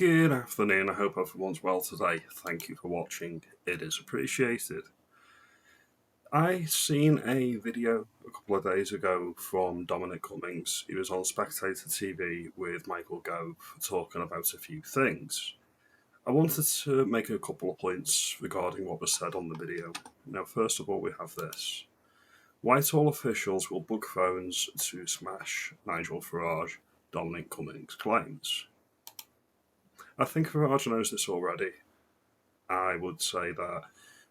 Good afternoon, I hope everyone's well today. Thank you for watching, it is appreciated. I seen a video a couple of days ago from Dominic Cummings. He was on Spectator TV with Michael Gove talking about a few things. I wanted to make a couple of points regarding what was said on the video. Now, first of all, we have this. Whitehall officials will bug phones to smash Nigel Farage, Dominic Cummings claims. I think Farage knows this already. I would say that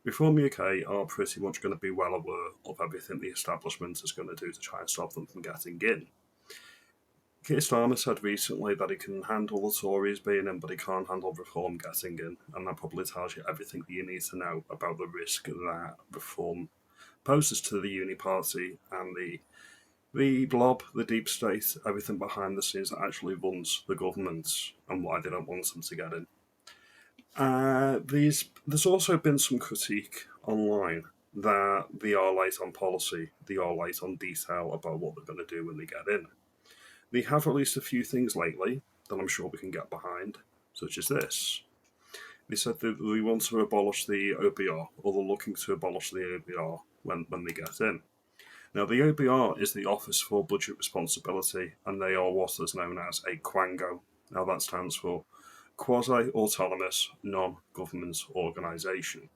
Reform UK are pretty much going to be well aware of everything the establishment is going to do to try and stop them from getting in. Keir Starmer said recently that he can handle the Tories being in, but he can't handle Reform getting in, and that probably tells you everything that you need to know about the risk that Reform poses to the Uni Party and the blob, the deep state, everything behind the scenes that actually runs the government, and why they don't want them to get in. There's also been some critique online that they are light on policy, they are light on detail about what they're going to do when they get in. They have released a few things lately that I'm sure we can get behind, such as this. They said that they want to abolish the OBR, or they're looking to abolish the OBR when they get in. Now, the OBR is the Office for Budget Responsibility, and they are what is known as a Quango. Now, that stands for Quasi-Autonomous Non-Government Organisation.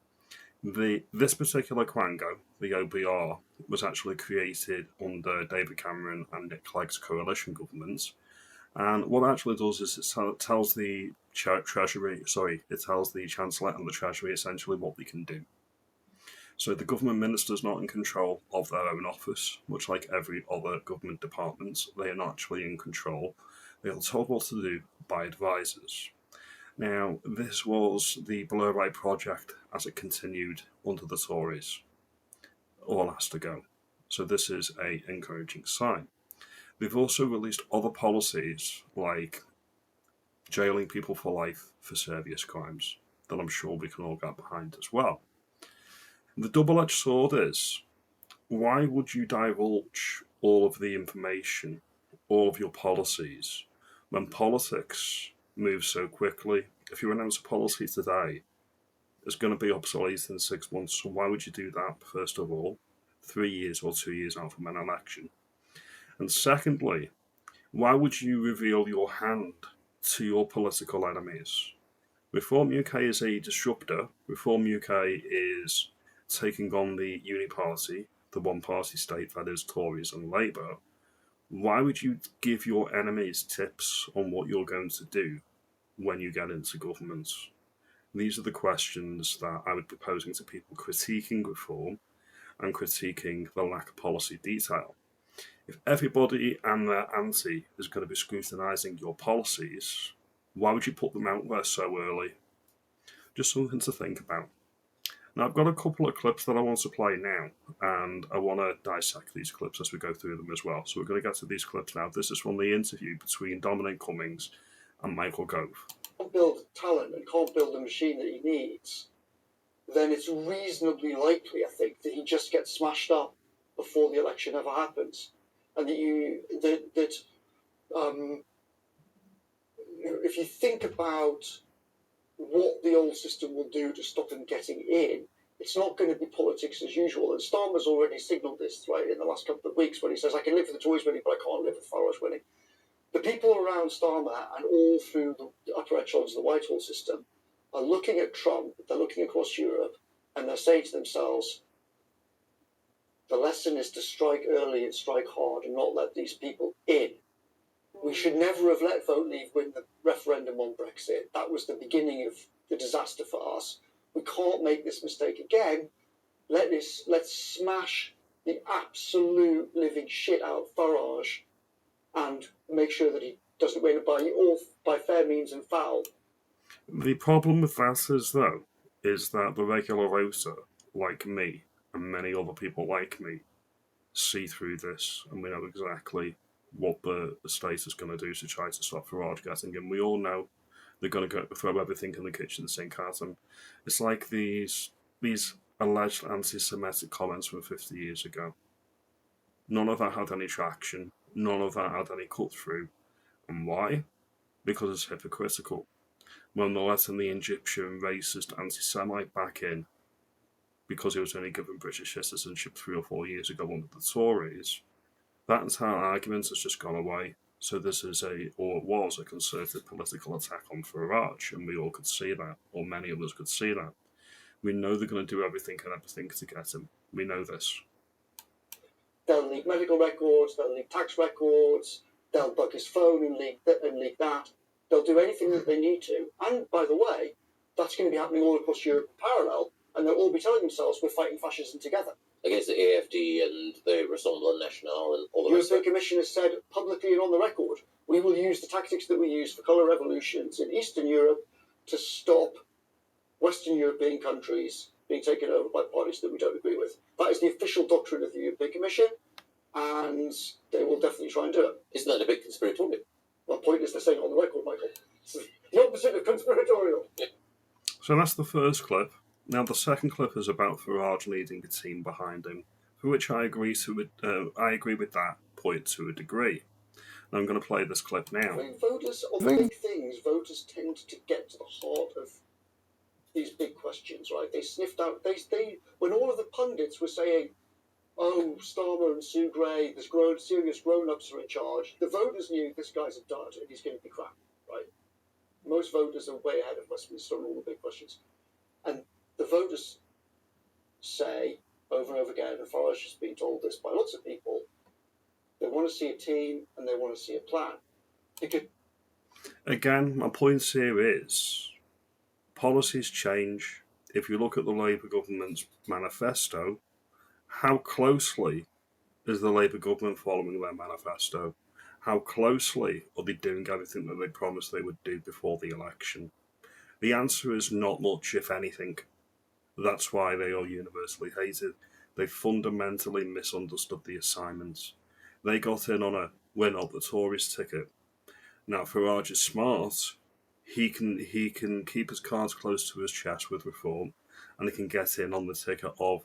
This particular Quango, the OBR, was actually created under David Cameron and Nick Clegg's coalition government. And what it actually does is it tells the Chancellor and the Treasury essentially what they can do. So the government minister is not in control of their own office, much like every other government department. They are not actually in control. They are told what to do by advisors. Now, this was the Blur-Eye project as it continued under the Tories, or last to go. So this is an encouraging sign. They've also released other policies like jailing people for life for serious crimes that I'm sure we can all get behind as well. The double-edged sword is, why would you divulge all of the information, all of your policies, when politics moves so quickly? If you announce a policy today, it's going to be obsolete in 6 months, so why would you do that, first of all, 3 years or 2 years out from an election? And secondly, why would you reveal your hand to your political enemies? Reform UK is a disruptor. Reform UK is taking on the Uni Party, the one-party state that is Tories and Labour. Why would you give your enemies tips on what you're going to do when you get into government? These are the questions that I would be posing to people critiquing reform and critiquing the lack of policy detail. If everybody and their auntie is going to be scrutinising your policies, why would you put them out there so early? Just something to think about. Now, I've got a couple of clips that I want to play now, and I want to dissect these clips as we go through them as well. So we're going to get to these clips now. This is from the interview between Dominic Cummings and Michael Gove. Can't build talent and can't build the machine that he needs, then it's reasonably likely, I think, that he just gets smashed up before the election ever happens, and that if you think about what the old system will do to stop him getting in, it's not going to be politics as usual. And Starmer's already signalled this, right, in the last couple of weeks when he says, I can live with the Tories winning, but I can't live with Farage winning. The people around Starmer and all through the upper echelons of the Whitehall system are looking at Trump, they're looking across Europe, and they're saying to themselves, the lesson is to strike early and strike hard and not let these people in. We should never have let Vote Leave win the referendum on Brexit. That was the beginning of the disaster for us. We can't make this mistake again. Let's smash the absolute living shit out of Farage and make sure that he doesn't win by fair means and foul. The problem with that is that the regular voter, like me, and many other people like me, see through this, and we know exactly what the state is going to do to try to stop Farage getting in. We all know they're going to throw everything in the kitchen sink at him. It's like these alleged anti-Semitic comments from 50 years ago. None of that had any traction. None of that had any cut through. And why? Because it's hypocritical. when they're letting the Egyptian racist anti-Semite back in because he was only given British citizenship 3 or 4 years ago under the Tories, that entire argument has just gone away. So this is it was a concerted political attack on Farage, and we all could see that, or many of us could see that. We know they're going to do everything to get him. We know this. They'll leak medical records, they'll leak tax records, they'll bug his phone and leak that. They'll do anything that they need to. And, by the way, that's going to be happening all across Europe in parallel, and they'll all be telling themselves we're fighting fascism together. Against the AFD and the Rassemblement National and all the rest. The European Commission has said publicly and on the record, we will use the tactics that we use for colour revolutions in Eastern Europe to stop Western European countries being taken over by parties that we don't agree with. That is the official doctrine of the European Commission, and they will definitely try and do it. Isn't that a bit conspiratorial? Well, pointless, they're saying it on the record, Michael. It's the opposite of conspiratorial. Yeah. So that's the first clip. Now the second clip is about Farage leading a team behind him, for which I agree with that point to a degree. And I'm going to play this clip now. When voters, on the big things, voters tend to get to the heart of these big questions, right? They sniffed out, when all of the pundits were saying, oh, Starmer and Sue Gray, there's serious grown-ups are in charge, the voters knew this guy's a dud and he's going to be crap, right? Most voters are way ahead of Westminster on all the big questions. And the voters say, over and over again, and Farage has been told this by lots of people, they want to see a team and they want to see a plan. Again, my point here is, policies change. If you look at the Labour government's manifesto, how closely is the Labour government following their manifesto? How closely are they doing everything that they promised they would do before the election? The answer is not much, if anything. That's why they are universally hated. They fundamentally misunderstood the assignments. They got in on a we're not the Tories ticket. Now, Farage is smart. He can keep his cards close to his chest with reform, and he can get in on the ticket of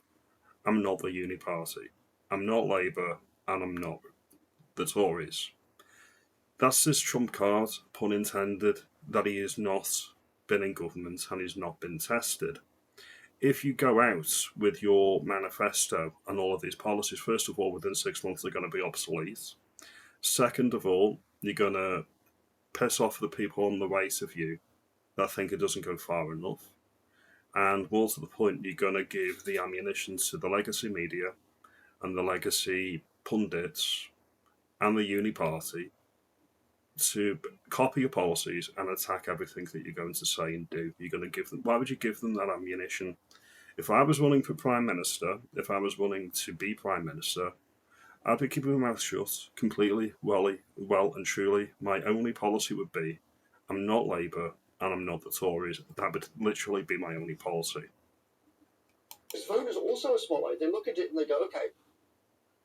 I'm not the uni party, I'm not Labour, and I'm not the Tories. That's his trump card, pun intended, that he has not been in government and he's not been tested. If you go out with your manifesto and all of these policies, first of all, within 6 months they're going to be obsolete. Second of all, you're going to piss off the people on the right of you that think it doesn't go far enough. And more to the point, you're going to give the ammunition to the legacy media and the legacy pundits and the uni party to copy your policies and attack everything that you're going to say and do. You're going to give them. Why would you give them that ammunition? If I was running for Prime Minister, if I was running to be Prime Minister, I'd be keeping my mouth shut completely, well and truly. My only policy would be, I'm not Labour and I'm not the Tories. That would literally be my only policy. Because voters are also a smart, right? They look at it and they go, okay,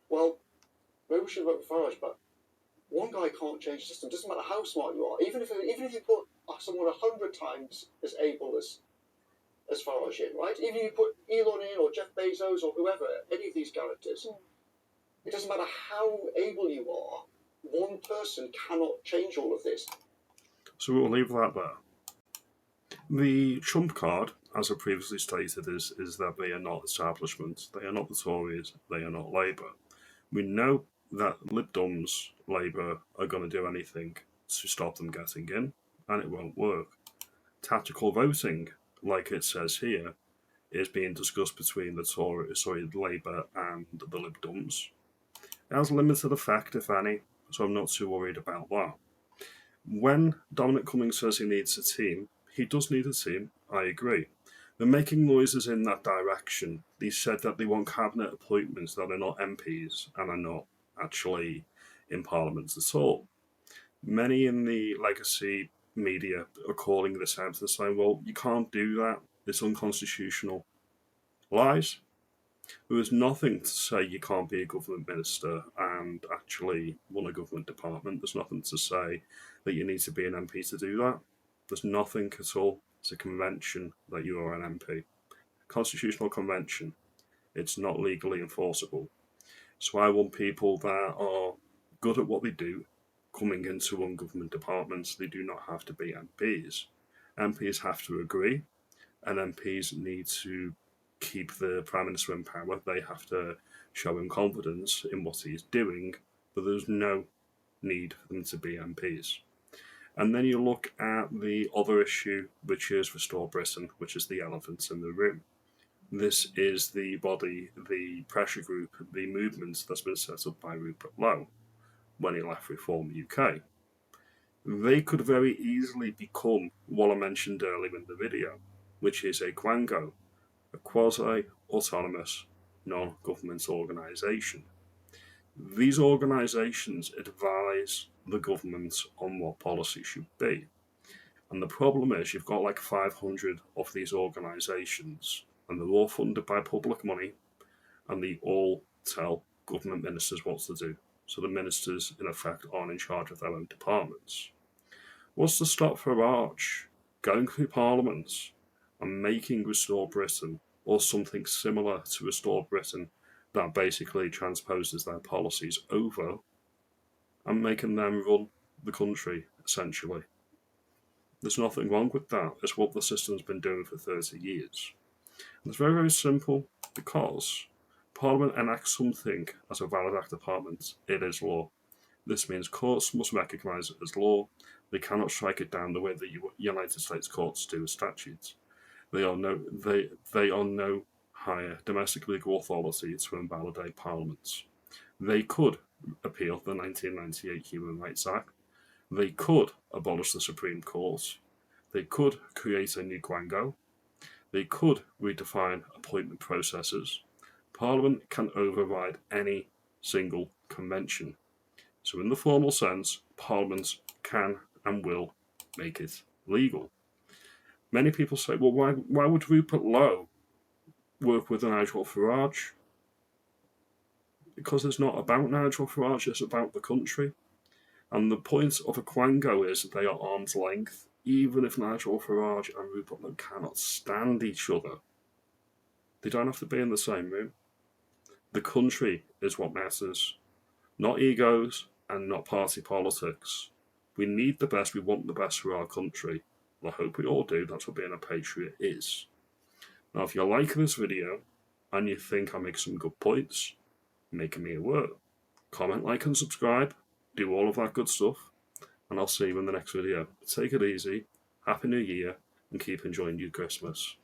well, maybe we should vote for Farage, but one guy can't change the system. Doesn't matter how smart you are. Even if you put someone 100 times as able as Farage in, right? Even if you put Elon in or Jeff Bezos or whoever, any of these characters, it doesn't matter how able you are. One person cannot change all of this. So we'll leave that there. The trump card, as I previously stated, is that they are not establishment. They are not the Tories. They are not Labour. We know that Lib Dems, Labour, are going to do anything to stop them getting in, and it won't work. Tactical voting, like it says here, is being discussed between Labour and the Lib Dems. It has limited effect, if any, so I'm not too worried about that. When Dominic Cummings says he needs a team, he does need a team, I agree. They're making noises in that direction. They said that they want cabinet appointments that are not MPs and are not actually in Parliament at all. Many in the legacy media are calling this out and saying, well, you can't do that, it's unconstitutional. Lies. There is nothing to say you can't be a government minister and actually run a government department. There's nothing to say that you need to be an MP to do that. There's nothing at all. It's a convention that you are an MP. Constitutional convention. It's not legally enforceable. So I want people that are good at what they do coming into run government departments. They do not have to be MPs. MPs have to agree, and MPs need to keep the Prime Minister in power. They have to show him confidence in what he's doing, but there's no need for them to be MPs. And then you look at the other issue, which is Restore Britain, which is the elephant in the room. This is the body, the pressure group, the movement that's been set up by Rupert Lowe when he left Reform UK. They could very easily become what I mentioned earlier in the video, which is a Quango, a quasi-autonomous, non-government organisation. These organisations advise the government on what policy should be. And the problem is you've got like 500 of these organisations, and they're all funded by public money, and they all tell government ministers what to do. So the ministers, in effect, aren't in charge of their own departments. What's to stop Farage going through Parliament and making Restore Britain, or something similar to Restore Britain, that basically transposes their policies over, and making them run the country, essentially? There's nothing wrong with that. It's what the system's been doing for 30 years. And it's very, very simple, because Parliament enacts something as a valid act of Parliament, it is law. This means courts must recognise it as law. They cannot strike it down the way the United States courts do with statutes. They are no higher domestic legal authority to invalidate parliaments. They could appeal the 1998 Human Rights Act. They could abolish the Supreme Court. They could create a new Quango. They could redefine appointment processes. Parliament can override any single convention. So in the formal sense, Parliament can and will make it legal. Many people say, well, why would Rupert Lowe work with Nigel Farage? Because it's not about Nigel Farage, it's about the country. And the point of a Quango is they are arm's length. Even if Nigel Farage and Rupert Lowe cannot stand each other, they don't have to be in the same room. The country is what matters, not egos and not party politics. We need the best, we want the best for our country. I hope we all do, that's what being a patriot is. Now, if you like this video and you think I make some good points, make me aware. Comment, like, and subscribe. Do all of that good stuff. And I'll see you in the next video. Take it easy, Happy New Year, and keep enjoying your Christmas.